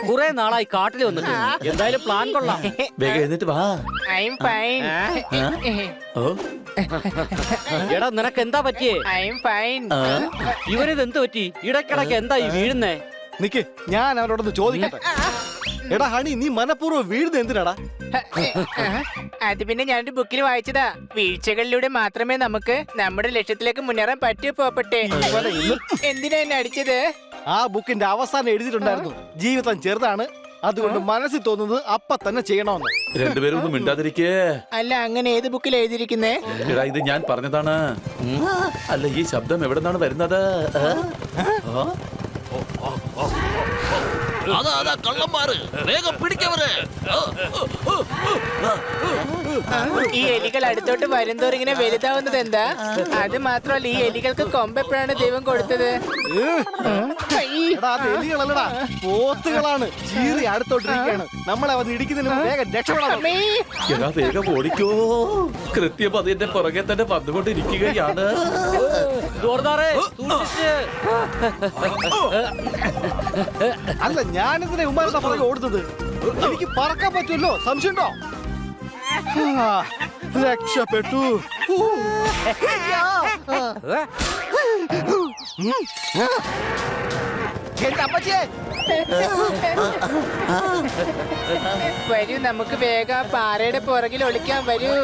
കുറെ നാളായി കാട്ടിൽ വന്നിട്ട് എന്തായാലും പ്ലാൻ കൊള്ളാം. വേഗം എഴുന്നേറ്റ് വാ. I'm fine. ഓ എടാ നിനക്ക് എന്താ പറ്റിയേ? I'm fine. ഇവനിത് എന്ത് പറ്റി? ഇടയ്ക്കിടയ്ക്ക് എന്താ ഈ വീഴുന്നേ? നിക്ക്, ഞാൻ അവനോടൊന്ന് ചോദിക്കട്ടെ. എടാ ഹണി, നീ മനഃപൂർവ്വം വീഴുന്നത് എന്തിനാടാ? അത് പിന്നെ ഞാനൊരു ബുക്കിൽ വായിച്ചതാ. വീഴ്ചകളിലൂടെ മാത്രമേ നമുക്ക് നമ്മുടെ ലക്ഷ്യത്തിലേക്ക് മുന്നേറാൻ പറ്റൂ പോപ്പട്ടെ. എന്തിനാ എന്നെ അടിച്ചത്? ആ ബുക്കിന്റെ അവസാനം എഴുതിയിട്ടുണ്ടായിരുന്നു, ജീവിതം ചെറുതാണ്, അതുകൊണ്ട് മനസ്സിൽ തോന്നുന്നത് അപ്പ തന്നെ ചെയ്യണമെന്ന്. രണ്ടുപേരും ഒന്നും മിണ്ടാതിരിക്കേ. അല്ല, അങ്ങനെ ഏത് ബുക്കിൽ എഴുതിയിരിക്കുന്നേ? എടാ ഇത് ഞാൻ പറഞ്ഞതാണ്. അല്ല ഈ ശബ്ദം എവിടെ നിന്നാണ് വരുന്നത്? അതാ കള്ളന്മാര്, വേഗം പിടിക്കവര്. ഈ എലികൾ അടുത്തോട്ട് വരുന്തോറും ഇങ്ങനെ വലുതാവുന്നത് എന്താ? അത് മാത്രമല്ല, ഈ എലികൾക്ക് കൊമ്പെപ്പോഴാണ് ദൈവം കൊടുത്തത്? എടാ അത് എലികളല്ലടാ, പോത്തുകളാണ്. ചീറി അടുത്തോട്ടിരിക്കുകയാണ്. നമ്മളെ വന്ന് ഇടിക്കുന്നതിന് മുമ്പ് വേഗം രക്ഷപ്പെടാം. എടാ വേഗം ഓടിക്കോ. കൃത്യം അതിന്റെ പുറകെ തന്നെ വന്നുകൊണ്ടിരിക്കുകയാണ്. ജോർദാറേ, സൂക്ഷിച്ച്. അല്ല, ഞാനിതിനെ ഉമ്മാരുടെ പുറകെ ഓടുന്നത്. എനിക്ക് പറക്കാൻ പറ്റുമല്ലോ, സംശയമുണ്ടോ? രക്ഷപ്പെട്ടു. വരൂ, നമുക്ക് വേഗം പാറയുടെ പുറകിൽ ഒളിക്കാൻ. വരൂ.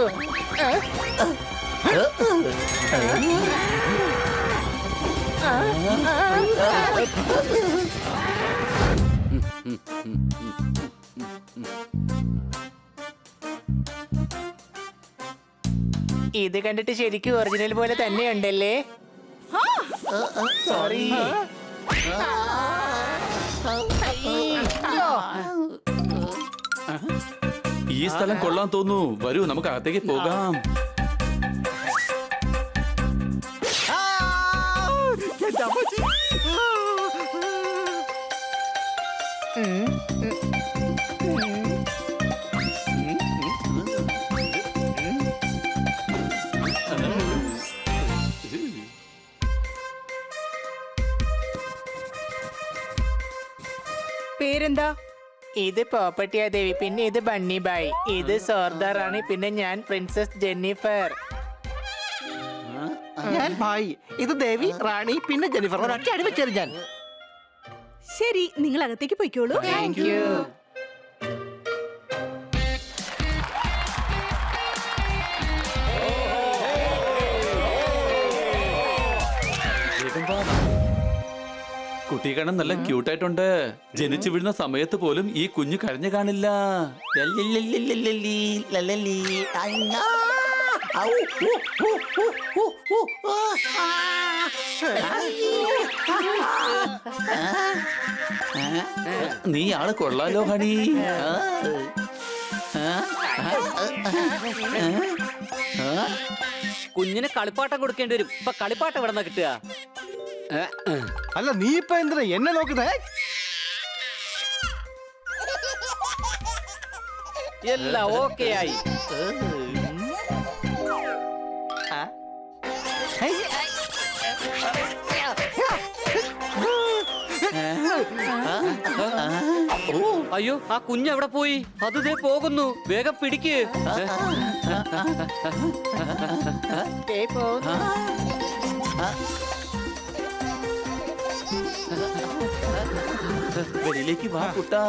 ഇത് കണ്ടിട്ട് ശരിക്കും ഒറിജിനൽ പോലെ തന്നെയുണ്ടല്ലേ? സോറി. ഈ സ്ഥലം കൊള്ളാൻ തോന്നുന്നു. വരൂ നമുക്ക് അകത്തേക്ക് പോകാം. പേരെന്താ? ഇത് പോപ്പട്ടിയ ദേവി, പിന്നെ ഇത് ബണ്ണി ബായ്, ഇത് സോർദാർ റാണി, പിന്നെ ഞാൻ പ്രിൻസസ് ജെന്നിഫർ. ഞാൻ ഭായി, ഇത് ദേവി, റാണി, പിന്നെ ജെന്നിഫർ. ഒരൊറ്റ അടി വെച്ചേരും ഞാൻ. ശരി, നിങ്ങൾ അകത്തേക്ക് പോയിക്കോളൂ. Thank you. കുട്ടി കാണാൻ നല്ല ക്യൂട്ടായിട്ടുണ്ട്. ജനിച്ചു വീഴുന്ന സമയത്ത് പോലും ഈ കുഞ്ഞു കരഞ്ഞു കാണില്ല. നീ ആള് കൊള്ളാലോ ഹണി. കുഞ്ഞിന് കളിപ്പാട്ടം കൊടുക്കേണ്ടി വരും. ഇപ്പൊ കളിപ്പാട്ടം എവിടെ നിന്നാ കിട്ടുക? അല്ല, നീ ഇപ്പൊ എന്തിനാ എന്നെ നോക്കുന്നേ? എല്ലാം ഓക്കെ ആയി. അയ്യോ, ആ കുഞ്ഞ് എവിടെ പോയി? അത് ദേ പോകുന്നു. വേഗം പിടിക്ക്. വെളിയിലേക്ക് വാ കുട്ടാ.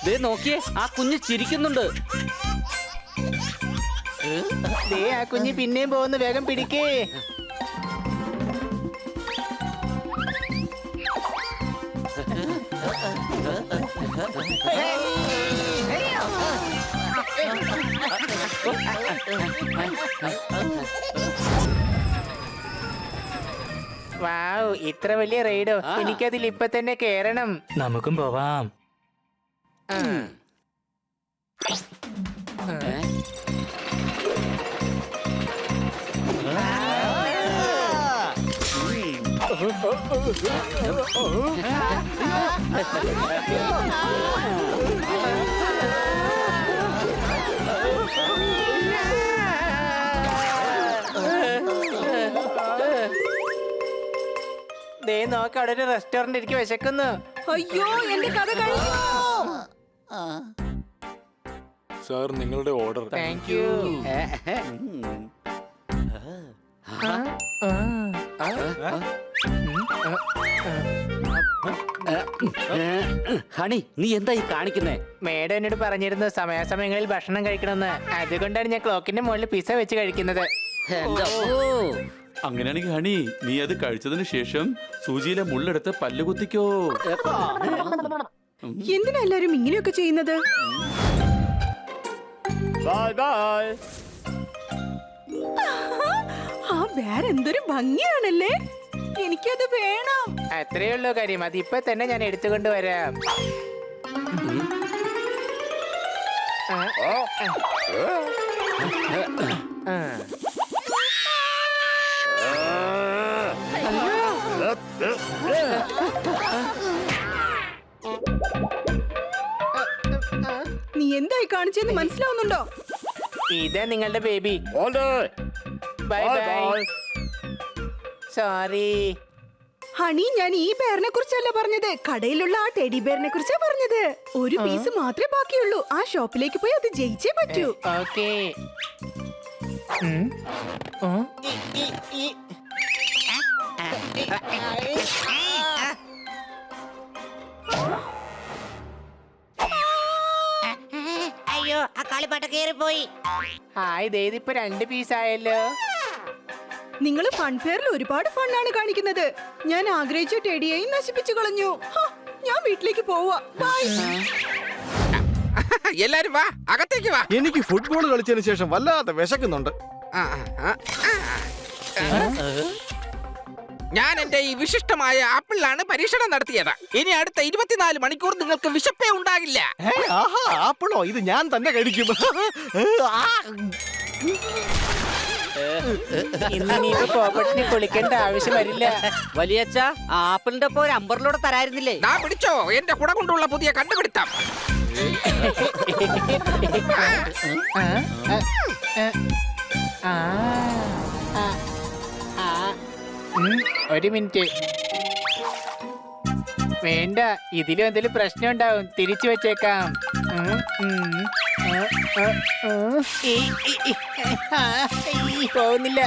ദേ നോക്കിയേ, ആ കുഞ്ഞ് ചിരിക്കുന്നുണ്ട്. ദേ ആ കുഞ്ഞ് പിന്നെയും പോകുന്നു. വേഗം പിടിക്കേ. വാവ്, ഇത്ര വലിയ റൈഡോ! എനിക്കതിൽ ഇപ്പൊ തന്നെ കേറണം. നമുക്കും പോവാം. ദേ നോക്ക്, അവിടെ ഒരു റെസ്റ്റോറന്റ് എനിക്ക് വിശക്കുന്നു. അയ്യോ എന്റെ കഥ കഴിഞ്ഞു. സാർ നിങ്ങളുടെ ഓർഡർ. Thank you. ഹണി നീ എന്താ ഈ കാണിക്കുന്നേ? മേഡം എന്നോട് പറഞ്ഞിരുന്നു സമയാസമയങ്ങളിൽ ഭക്ഷണം കഴിക്കണമെന്ന്. അതുകൊണ്ടാണ് ഞാൻ ക്ലോക്കിന്റെ മുകളിൽ പിസ്സ വെച്ച് കഴിക്കുന്നത്. എന്റെ അമ്മോ. അങ്ങനെയാണെങ്കിൽ ഹണി നീ അത് കഴിച്ചതിന് ശേഷം സൂചിയിലെ മുള്ളെടുത്ത് പല്ല് കുത്തിക്കോ. എന്തിനാ എല്ലാരും ഇങ്ങനെയൊക്കെ ചെയ്യുന്നത്? ആ വേറെ എന്തൊരു ഭംഗിയാണല്ലേ. എനിക്കത് വേണം. അത്രേ ഉള്ളൂ കാര്യം. അത് ഇപ്പൊ തന്നെ ഞാൻ എടുത്തുകൊണ്ട് വരാം. നീ എന്തായി കാണിച്ചെന്ന് മനസ്സിലാവുന്നുണ്ടോ? ഇതാ നിങ്ങളുടെ baby. Bye bye. Sorry honey, ഞാൻ ഈ ബെയറിനെ കുറിച്ചല്ല പറഞ്ഞത്, കടയിലുള്ള ആ ടെഡി ബെയറിനെ കുറിച്ചാ പറഞ്ഞത്. ഒരു പീസ് മാത്രമേ ബാക്കിയുള്ളൂ. ആ ഷോപ്പിലേക്ക് പോയി അത് ജയിച്ചേ പറ്റൂ. ഓക്കേ. അയ്യോ ആ കളിപ്പാട്ട കേറിപ്പോയി. ഹായ്, ഇപ്പൊ 2 പീസ് ആയല്ലോ. നിങ്ങൾ ഫൺഫെയറിൽ ഒരുപാട് ഫണ്ണാണ് കാണിക്കുന്നത്. ഞാൻ ആഗ്രഹിച്ച ടെഡിയെയും നശിപ്പിച്ചു കളഞ്ഞു. ഞാൻ വീട്ടിലേക്ക് പോവാ. ബൈ. എല്ലാരും വാ, അകത്തേക്ക് വാ. എനിക്ക് ഫുട്ബോൾ കളിച്ചതിന് ശേഷം വല്ലാതെ വിശക്കുന്നുണ്ട്. ഞാൻ എന്റെ ഈ വിശിഷ്ടമായ ആപ്പിളിലാണ് പരീക്ഷണം നടത്തിയത്. ഇനി അടുത്ത 24 മണിക്കൂർ നിങ്ങൾക്ക് വിശപ്പേ ഉണ്ടാകില്ല. ആഹാ, ആപ്പിളോ? ഇത് ഞാൻ തന്നെ കഴിക്കും. ഇന്നിനിപ്പോ പോപ്പട്ടിന് കുളിക്കേണ്ട ആവശ്യം വരില്ല. വലിയച്ഛ, ആപ്പിളിന്റെ ഒപ്പം ഒരു അമ്പറിലൂടെ തരായിരുന്നില്ലേ? ദാ പിടിച്ചോ എന്റെ കുട കൊണ്ടുള്ള പുതിയ കണ്ടുപിടുത്തം. ഒരു മിനിറ്റ്. വേണ്ട, ഇതിലും എന്തെങ്കിലും പ്രശ്നം ഉണ്ടാവും. തിരിച്ചു വെച്ചേക്കാം. പോകുന്നില്ല.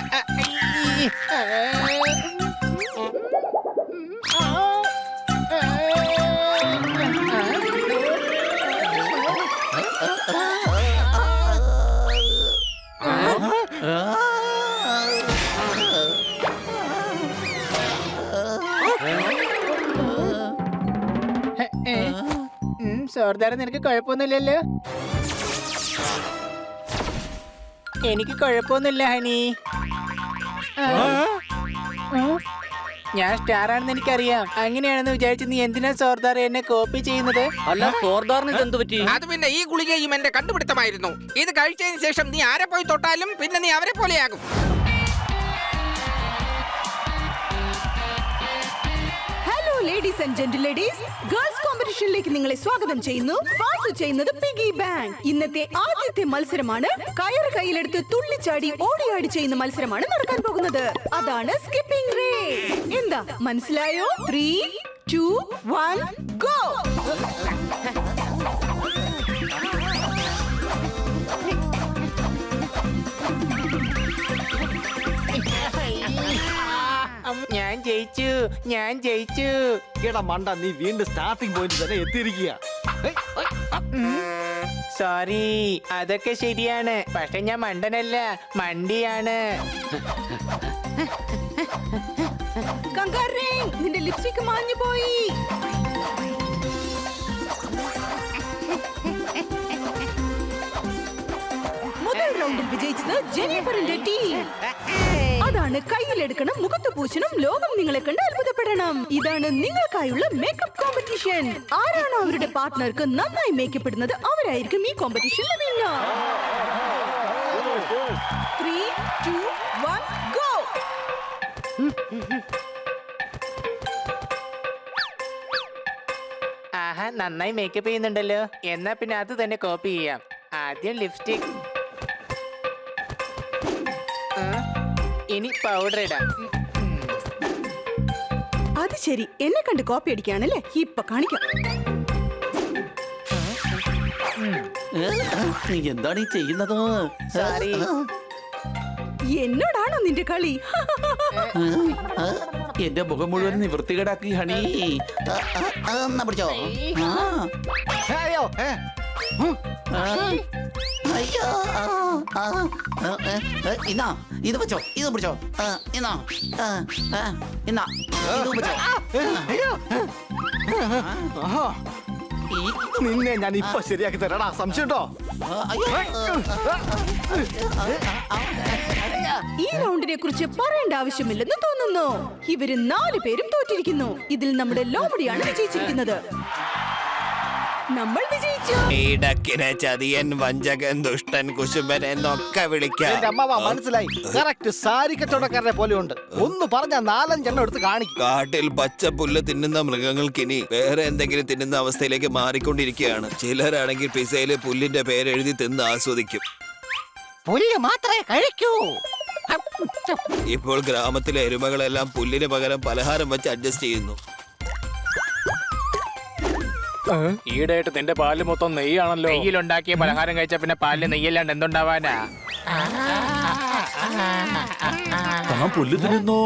സോർദാർ, നിനക്ക് കുഴപ്പമൊന്നുമില്ലല്ലോ? എനിക്ക് കുഴപ്പമൊന്നുമില്ല ഹണി. ഞാൻ സ്റ്റാർ ആണെന്ന് എനിക്കറിയാം. അങ്ങനെയാണെന്ന് വിചാരിച്ച് നീ എന്തിനാ സോർദാർ എന്നെ കോപ്പി ചെയ്യുന്നത്? അല്ല, സോർദാറിന് ഇതെന്ത് പറ്റി? അത് പിന്നെ ഈ ഗുളികയും എന്റെ കണ്ടുപിടുത്തമായിരുന്നു. ഇത് കഴിച്ചതിന് ശേഷം നീ ആരെ പോയി തൊട്ടാലും പിന്നെ നീ അവരെ പോലെയാകും. Hello ladies and gentle ladies, girls കോമ്പറ്റീഷനിലേക്ക് നിങ്ങളെ സ്വാഗതം ചെയ്യുന്നു. സ്പോൺസർ ചെയ്യുന്നത് പിഗി ബാങ്ക്. ഇന്നത്തെ ആദ്യത്തെ മത്സരമാണ് കയറ് കയ്യിലെടുത്ത് തുള്ളിച്ചാടി ഓടിയാടി ചെയ്യുന്ന മത്സരമാണ് നടക്കാൻ പോകുന്നത്. അതാണ് സ്കിപ്പിംഗ് റേസ്. എന്താ മനസ്സിലായോ? 3, 2, 1 ഗോ. ഞാൻ ജയിച്ചു. എടാ മണ്ട, നീ വീണ്ടും സ്റ്റാർട്ടിംഗ് പോയിന്റ് തന്നെ എത്തിയിരിക്കുക. സോറി, അതൊക്കെ ശരിയാണ്. പക്ഷെ ഞാൻ മണ്ടനല്ല, മണ്ടിയാണ്. കങ്കാരേ, നിന്റെ ലിപ്സ്റ്റിക് മാഞ്ഞു പോയി. മുതൽ റൗണ്ടിൽ വിജയിച്ചത് ജെന്നിഫറിന്റെ ടീം. അതാണ് കയ്യിലെടുക്കണം, മുഖത്ത് പൂശണം, ലോകം നിങ്ങളെ കണ്ട് അത്ഭുതപ്പെടണം. കാരണം ഇതാണ് നിങ്ങൾക്കായുള്ള മേക്കപ്പ് കോമ്പറ്റീഷൻ. ആരാണോ അവരുടെ പാർട്ട്ണർക്ക് നന്നായി മേക്കപ്പ് ഇടുന്നത് അവരായിരിക്കും ഈ കോമ്പറ്റീഷനിൽ വിന്നർ. 3, 2, 1, go! ആഹാ, നന്നായി മേക്കപ്പ് ചെയ്യുന്നുണ്ടല്ലോ. എന്നാ പിന്നെ അത് തന്നെ കോപ്പി ചെയ്യാം. ആദ്യം ലിപ്സ്റ്റിക്, ഇനി പൗഡർ ഇടാം. അത് ശരി, എന്നെ കണ്ട് കോപ്പി അടിക്കാണല്ലേ? ഇപ്പൊ കാണിക്കാം. നീ എന്താണ് ഈ ചെയ്യുന്നത്? സോറി. എന്നോടാണോ നിന്റെ കളി? എന്റെ മുഖം മുഴുവൻ നിവൃത്തികേടാക്കി ഹണി. എന്നാ പിടിച്ചോ. അയ്യോ അയ്യോ ഇന്നാ ഇത് വെച്ചോ, ഇത് പിടിച്ചോ. ഇന്നാ ഇന്നാ ഇത് വെച്ചോ. ആഹാ. നിന്നെ ഞാൻ ഇപ്പൊ ശരിയാക്കി തരാടാ. സംശയമുണ്ടോ? ഈ റൗണ്ടിനെ കുറിച്ച് പറയേണ്ട ആവശ്യമില്ലെന്ന് തോന്നുന്നു. ഇവര് 4 പേരും തോറ്റിരിക്കുന്നു. ഇതിൽ നമ്മുടെ ലോമഡിയാണ് വിജയിച്ചിരിക്കുന്നത്. നമ്മൾ വിജയിച്ചു. ഈടക്കിനെ ചതിയൻ, വഞ്ചകൻ, ദുഷ്ടൻ, കുശുംബൻ എന്നൊക്കെ വിളിക്കാം. എന്റെ അമ്മാവ മനസ്സിലായി. കറക്റ്റ് സാരി കച്ചവടക്കാരനെ പോലെ ഉണ്ട്. ഒന്ന് പറഞ്ഞ 4-5 എണ്ണം എടുത്ത് കാണിക്കും. കാട്ടിൽ പച്ച പുല്ല് തിന്നുന്ന മൃഗങ്ങൾക്കിനി വേറെ എന്തെങ്കിലും തിന്നുന്ന അവസ്ഥയിലേക്ക് മാറിക്കൊണ്ടിരിക്കുകയാണ്. ചിലരാണെങ്കിൽ പിസയില് പുല്ലിന്റെ പേരെഴുതി തിന്ന് ആസ്വദിക്കും. പുല്ല് മാത്രമേ കഴിക്കൂ. ഇപ്പോൾ ഗ്രാമത്തിലെ എരുമകളെല്ലാം പുല്ലിന് പകരം പലഹാരം വെച്ച് അഡ്ജസ്റ്റ് ചെയ്യുന്നു. ഈടായിട്ട് നിന്റെ പാല് മൊത്തം നെയ്യാണല്ലോ. നെയ്യിലുണ്ടാക്കിയ പലഹാരം കഴിച്ച പിന്നെ പാലിന് നെയ്യല്ലാണ്ട് എന്തുണ്ടാവാനാ? താൻ പുല്ല് തിന്നോ?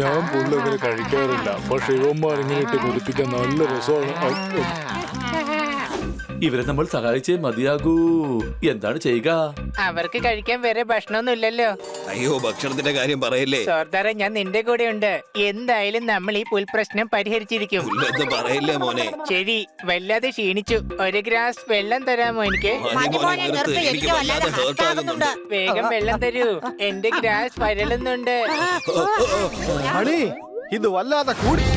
ഞാൻ പുല്ലങ്ങനെ കഴിക്കാറില്ല. പക്ഷെ ഇവന്മാർ ഇങ്ങനെ ഇട്ട് കുടിപ്പിക്കാൻ നല്ല രസമാണ്. ഇവരെ നമ്മൾ സഹായിച്ചേ മതിയാകൂ. എന്താണ് ചെയ്യുക? അവർക്ക് കഴിക്കാൻ വേറെ ഭക്ഷണമൊന്നും ഇല്ലല്ലോ. അയ്യോ, ഭക്ഷണത്തിന്റെ കാര്യം പറയല്ലേ. സോർദാറെ, ഞാൻ നിന്റെ കൂടെ ഉണ്ട്. എന്തായാലും നമ്മൾ ഈ പുൽപ്രശ്നം പരിഹരിച്ചിരിക്കും. പുല്ലെന്ന് പറയില്ലേ മോനെ. ശരി, വല്ലാതെ ക്ഷീണിച്ചു. 1 ഗ്ലാസ് വെള്ളം തരാമോ എനിക്ക്? മതി മോനെ, നിർത്ത്. എനിക്ക് വല്ലാതെ ഹേർട്ട് ആകുന്നുണ്ട്. വേഗം വെള്ളം തരൂ, എന്റെ ഗ്ലാസ് വരളുന്നുണ്ട്. അണി ഇത് വല്ലാതെ കൂടി.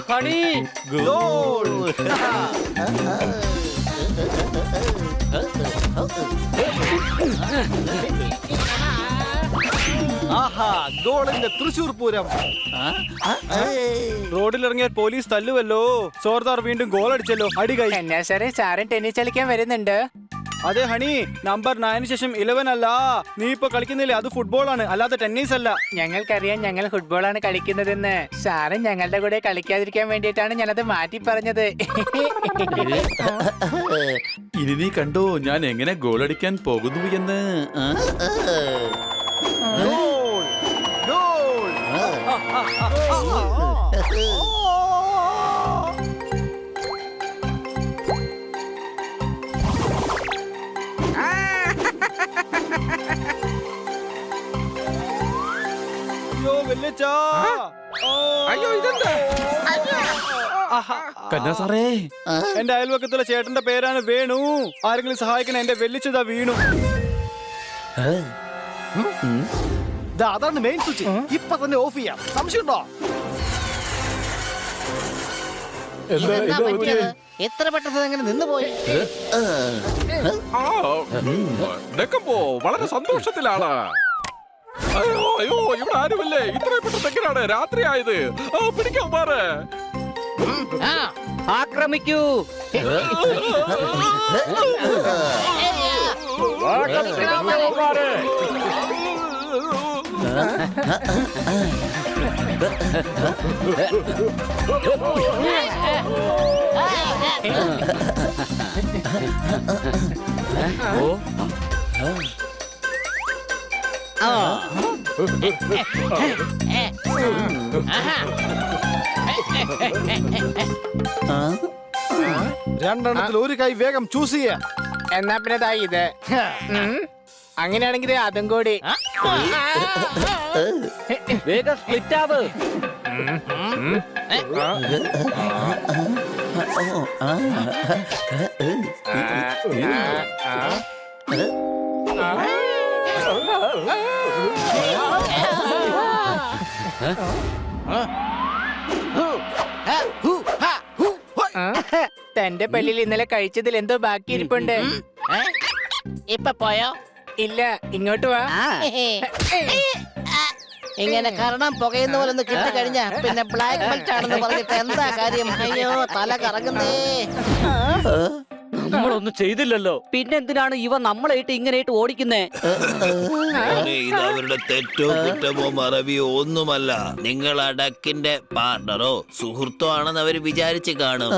Honey, goal. ആഹാ, ഗോളിന്റെ തൃശൂർ പൂരം. റോഡിലിറങ്ങിയാൽ പോലീസ് തല്ലുവല്ലോ. സോർദാർ വീണ്ടും ഗോൾ അടിച്ചല്ലോ. അടികൈ. എന്നാ സാറേ, സാറും ടെന്നീസ് കളിക്കാൻ വരുന്നുണ്ട്? അതെ ഹണി, നമ്പർ 9 ശേഷം 11 അല്ല. നീ ഇപ്പൊ കളിക്കുന്നില്ലേ, അത് ഫുട്ബോൾ ആണ്, അല്ലാതെ ടെന്നീസ് അല്ല. ഞങ്ങൾക്കറിയാം ഞങ്ങൾ ഫുട്ബോളാണ് കളിക്കുന്നതെന്ന്. സാറ് ഞങ്ങളുടെ കൂടെ കളിക്കാതിരിക്കാൻ വേണ്ടിയിട്ടാണ് ഞാനത് മാറ്റി പറഞ്ഞത്. ഇനി നീ കണ്ടോ ഞാൻ എങ്ങനെ ഗോളടിക്കാൻ പോകുന്നു എന്ന്. Goal, goal. അയ്യോ വെല്ലച്ചാ. അയ്യോ, ഇതെന്താ? കന്നാ സാറേ, എന്റെ അയൽവക്കത്തുള്ള ചേട്ടന്റെ പേരാണ് വേണു. ആരെങ്കിലും സഹായിക്കണേ, എന്റെ വെല്ലിച്ചതാ വീണു. അതാണ് മെയിൻ സ്വിച്ച്. ഇപ്പൊ തന്നെ ഓഫ് ചെയ്യാം. സംശയമുണ്ടോ? ഇതെന്താ പറ്റിയത്? എത്ര പെട്ടെന്ന് എങ്ങനെ നിന്ന് പോയി? വളരെ സന്തോഷത്തിലാണ്. അയ്യോ അയ്യോ, ഇവിടെ ആരുമില്ലേ? ഇത്രയും പെട്ടെന്ന് എങ്ങനെയാണ് രാത്രി ആയത്? പിടിക്കാൻ മാറ്. ആക്രമിക്കൂ. രണ്ടെണ്ണത്തിൽ ഒരു കൈ വേഗം ചൂസ് ചെയ്യാ. എന്നാ പിന്നെ ദാ ഇത്. അങ്ങനെയാണെങ്കിൽ അതും കൂടി. വേഗം സ്പ്ലിറ്റ് ആവ്. തന്റെ പല്ലിൽ ഇന്നലെ കഴിച്ചതിൽ എന്തോ ബാക്കി ഇരിപ്പുണ്ട്. ഇപ്പൊ പോയോ? ഇല്ല, ഇങ്ങോട്ട് വാ. ഇങ്ങനെ കാരണം പുകയുന്ന പോലെ ഒന്ന് കിട്ടി കഴിഞ്ഞാ പിന്നെ ബ്ലാക്ക് ബെൽറ്റ് ആണെന്ന് പറഞ്ഞിട്ട് എന്താ കാര്യം? അയ്യോ തല കറങ്ങുന്നേ. നമ്മളൊന്നും ചെയ്തില്ലല്ലോ, പിന്നെന്തിനാണ് ഇവ നമ്മളായിട്ട് ഇങ്ങനെയായിട്ട് ഓടിക്കുന്നേ? ഇത് അവരുടെ തെറ്റോ കുറ്റമോ മറവിയോ ഒന്നുമല്ല. നിങ്ങൾ ആ ഡക്കിന്റെ പാർട്ണറോ സുഹൃത്തോ ആണെന്ന് അവർ വിചാരിച്ച് കാണും.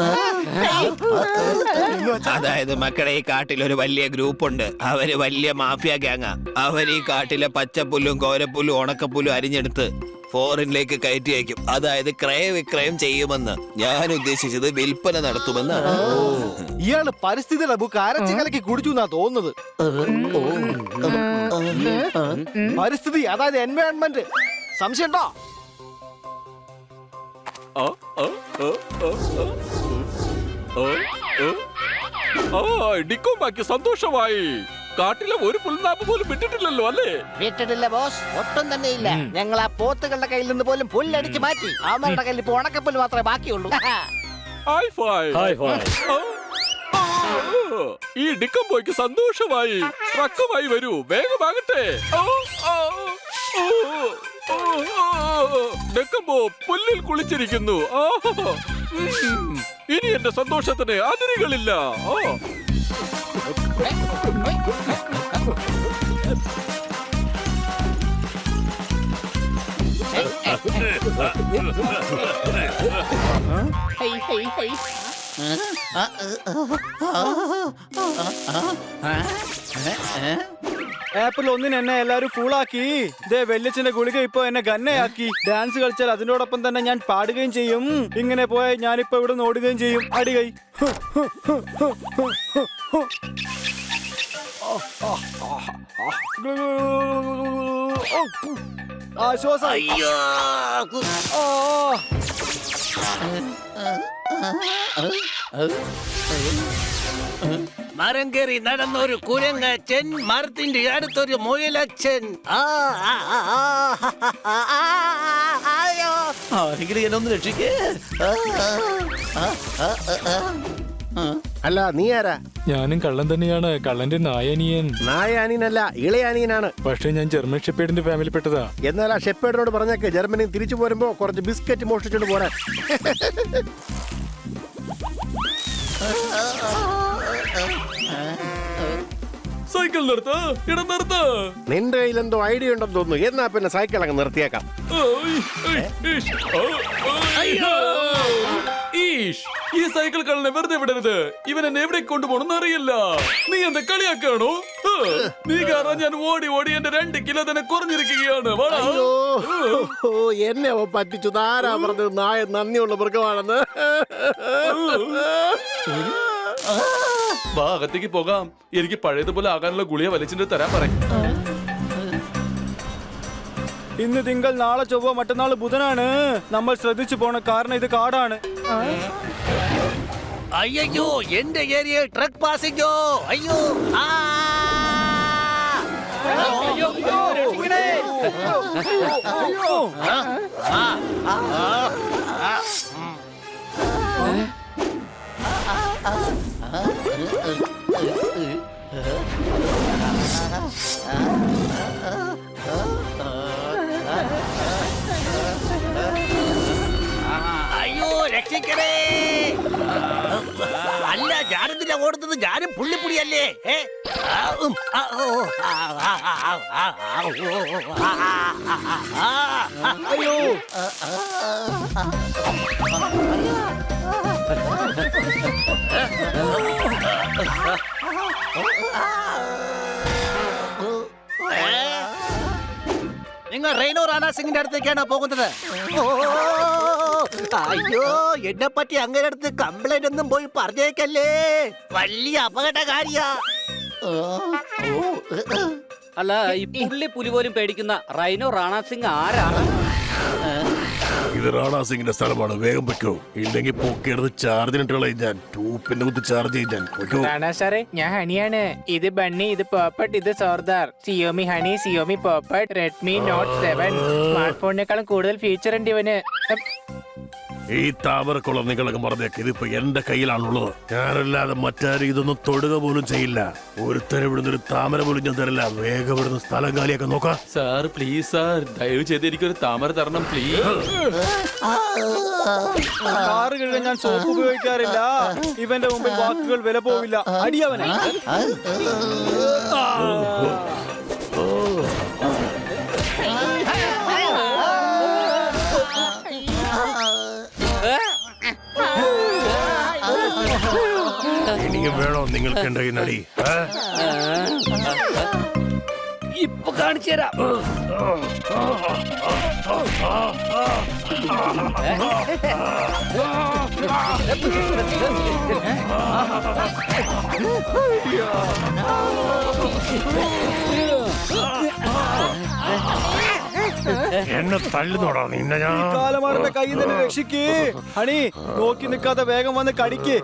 അതായത് മക്കളെ, ഈ കാട്ടിൽ ഒരു വലിയ ഗ്രൂപ്പ് ഉണ്ട്. അവര് വലിയ മാഫിയ ഗ്യാങ്ങാ. അവർ ഈ കാട്ടിലെ പച്ചപ്പുല്ലും കോരപ്പുല്ലും ഉണക്കപ്പുല്ലും അരിഞ്ഞെടുത്ത് ഫോറിനിലേക്ക് കയറ്റി അയക്കും. അതായത് ക്രയവിക്രയം ചെയ്യുമെന്ന്. ഞാൻ ഉദ്ദേശിച്ചത് വിൽപ്പന നടത്തുമെന്നാണ്. ഇയാള് പരിസ്ഥിതിയുടെ ബുക്ക് അരച്ച് കലക്കി കുടിച്ചു എന്നാ തോന്നുന്നത്. പരിസ്ഥിതി, അതായത് എൻവയോൺമെന്റ്. സംശയമുണ്ടോ? ഡിക്കോമാക്കി സന്തോഷമായി. കാട്ടിലെ ഒരു പുൽനാമ്പ് പോലും വിട്ടിട്ടില്ലല്ലോ അല്ലേ? വിട്ടിട്ടില്ല ബോസ്, ഒട്ടും തന്നെ ഇല്ല. ഞങ്ങൾ ആ പോത്തുകളുടെ കയ്യിൽ നിന്ന് പോലും പുല്ലടിച്ച് മാറ്റി. അവരുടെ കയ്യിൽ ഇപ്പൊ ഉണക്കപ്പുല്ല് മാത്രമേ ബാക്കിയുള്ളൂ. Hi phi. ഈ ഡിക്കംബോയ്ക്ക് സന്തോഷമായി. ട്രക്കുമായി വരൂ, വേഗമാകട്ടെ. ഡിക്കംബോ പുല്ലിൽ കുളിച്ചിരിക്കുന്നു. ഇനി എന്റെ സന്തോഷത്തിന് അതിരുകളില്ല. ഏപ്രിൽ 1 എന്നെ എല്ലാരും ഫൂളാക്കി. ഇതേ വെല്ലിച്ചന്റെ ഗുളിക ഇപ്പൊ എന്നെ ഗന്നയാക്കി. ഡാൻസ് കളിച്ചാൽ അതിനോടൊപ്പം തന്നെ ഞാൻ പാടുകയും ചെയ്യും. ഇങ്ങനെ പോയാൽ ഞാനിപ്പോ ഇവിടെ നിന്ന് ഓടുകയും ചെയ്യും. അടികൈ. ആശ്വാസം. മരം കയറി നടന്നൊരു കുരങ്ങച്ചൻ, മരത്തിന്റെ അടുത്തൊരു മുയലച്ചൻ. ആരെങ്കിലും എന്നെ ഒന്ന് രക്ഷിക്കേ. അല്ല, നീ ആരാ? ഞാനും കള്ളൻ തന്നെയാണ്. കള്ളന്റെ നായനിയൻ. നായാനീനല്ല, ഇളയാനീനാണ്. പക്ഷെ ഞാൻ ജർമ്മൻ ഷെപ്പേഡിന്റെ ഫാമിലിപ്പെട്ടതാ. എന്നാൽ ആ ഷെപ്പേഡിനോട് പറഞ്ഞേക്ക് ജർമ്മനി തിരിച്ചു പോരുമ്പോ കുറച്ച് ബിസ്ക്കറ്റ് മോഷ്ടിച്ചോണ്ട് പോരാൻ. സൈക്കിൾ നിർത്ത്, ഇടം നിർത്ത്. നിന്റെ കയ്യിൽ എന്തോ ഐഡിയ ഉണ്ടെന്ന് തോന്നുന്നു. എന്നാ പിന്നെ സൈക്കിൾ അങ്ങ് നിർത്തിയേക്കാം. ഈ സൈക്കിൾ കള്ളനെ വെറുതെ വിടരുത്. ഇവൻ എന്നെ എവിടെ കൊണ്ടുപോകണമെന്ന് അറിയില്ല. നീ എന്താ കളിയാക്കാണോ? നീ കാരണം ഞാൻ ഓടി ഓടി എന്റെ 2 കിലോ തന്നെ കുറഞ്ഞിരിക്കുകയാണ്. എന്നെ പറ്റിച്ചു. ആരാ പറഞ്ഞത് നായ നന്ദിയുള്ള മൃഗമാണെന്ന്? വാ, അകത്തേക്ക് പോകാം. എനിക്ക് പഴയതുപോലെ ആകാനുള്ള ഗുളിക വലിച്ചിട്ട് തരാൻ പറയും. ഇന്ന് തിങ്കൾ, നാളെ ചൊവ്വ, മറ്റന്നാൾ ബുധനാണ്. നമ്മൾ ശ്രദ്ധിച്ചു പോണം, കാരണം ഇത് കാടാണ്. അയ്യോ, എന്റെ ഏരിയ ട്രക്ക് പാസിംഗോ. അയ്യോ, അയ്യോ, രക്ഷിക്കണേ. അല്ല, ഞാനെന്തിനാ ഓടുന്നത്? ഞാനും പുള്ളിപ്പുടിയല്ലേ? അയ്യോ, നിങ്ങൾ റെയ്നോ റാണ സിംഗിന്റെ അടുത്തേക്കാണ് പോകുന്നത്. അയ്യോ, എന്നെ പറ്റി അങ്ങനെ അടുത്ത് കംപ്ലൈന്റ് ഒന്നും പോയി പറഞ്ഞേക്കല്ലേ. വലിയ അപകടകാരിയാ. അല്ല ഈ പുള്ളി പുലി പോലും പേടിക്കുന്ന റൈനോ റാണാ സിംഗ് ആരാണ്? ഇത് റാണാ സിംഗിന്റെ സ്ഥലമാണ്. വേഗം വെക്കോ, ഇല്ലെങ്കിൽ പൊക്കിയെടുത്ത് ചാർജിനിട്ട് കളയും ഞാൻ. ടൂപ്പിന്റെ കുത്തി ചാർജ് ചെയ്യും ഞാൻ. വെക്കോ. റാണാ സാറേ, ഞാൻ ഹണിയാണ്. ഇത് ബണ്ണി, ഇത് പോപ്പട്ട്, ഇത് സോർദാർ. Xiaomi honey, Xiaomi Popat, Redmi note 7. Smart ഫോണിനേക്കാളും കൂടുതൽ ഫീച്ചർ ഉണ്ട് ഇവന്. ഈ താമരക്കുളം നിങ്ങളൊക്കെ മറന്നേക്ക്. ഇതിപ്പോ എന്റെ കയ്യിലാണുള്ളത്. ഞാനല്ലാതെ മറ്റാരും ഇതൊന്നും തൊടുക പോലും ചെയ്യില്ല. ഒരുത്തരം ഇവിടുന്ന് ഒരു താമര പോലും ഞാൻ തരില്ല. വേഗം ഇവിടുന്ന് സ്ഥലം കാലിയൊക്കെ നോക്കാം. സാർ പ്ലീസ് സാർ, ദയവ് ചെയ്ത് എനിക്കൊരു താമര തരണം പ്ലീസ്. കാറ് കഴുകാൻ ഞാൻ സോപ്പ് ഉപയോഗിക്കാറില്ല. ഇവന്റെ മുമ്പിൽ വാക്കുകൾ വില പോവില്ല. അടിയവനെ. ഇനിയും വേണോ നിങ്ങൾക്ക് എന്റെ ഈ നടി? ഇപ്പൊ കാണിച്ചു തരാം. എന്നെ തള്ളുന്നോടാ നിന്നെ ഞാൻ. കാലമാറിന്റെ കയ്യിൽ നിന്ന് രക്ഷിക്ക്. ഹണി, നോക്കി നിൽക്കാതെ വേഗം വന്ന് കടിക്ക്.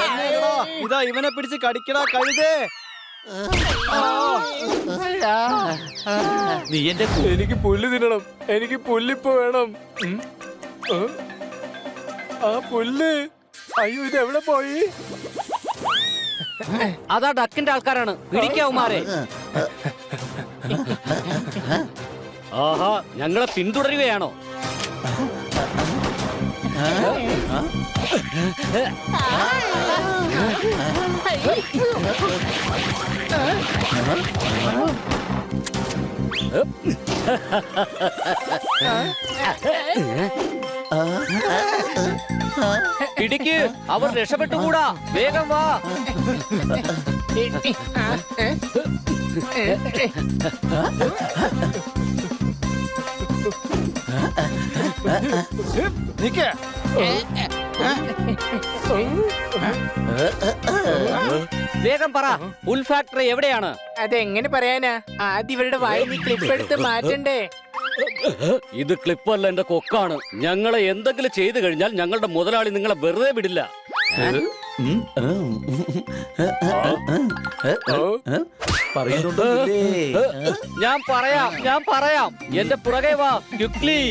എന്നേടാ, ഇതാ ഇവനെ പിടിച്ച് കടിക്കടാ കഴുതേ. നീ എന്റെ എനിക്ക് പുല്ല് തിന്നണം. എനിക്ക് പുല്ലിപ്പോ വേണം. ആ പുല്ല്. അയ്യോ, ഇത് എവിടെ പോയി? അതാ ഡക്കിന്റെ ആൾക്കാരാണ്. പിടിക്കാവുമാരെ. ആഹാ, ഞങ്ങളെ പിന്തുടരുകയാണോ? പിടിക്ക്, അവർ രക്ഷപ്പെട്ടുകൂടാ. വേഗം വാ. നിക്ക്. വേഗം പറ, ഉൽ ഫാക്ടറി എവിടെയാണ്? അതെങ്ങനെ പറയാനാ? ആദ്യം ഇവരുടെ വായി നീ ക്ലിപ്പ് എടുത്ത് മാറ്റണ്ടേ? ഇത് ക്ലിപ്പല്ല, എന്റെ കൊക്കാണ്. ഞങ്ങളെ എന്തെങ്കിലും ചെയ്തു കഴിഞ്ഞാൽ ഞങ്ങളുടെ മുതലാളി നിങ്ങളെ വെറുതെ വിടില്ല. ഞാൻ പറയാം. എന്റെ പുറകെ വാ, ക്വിക്ലി.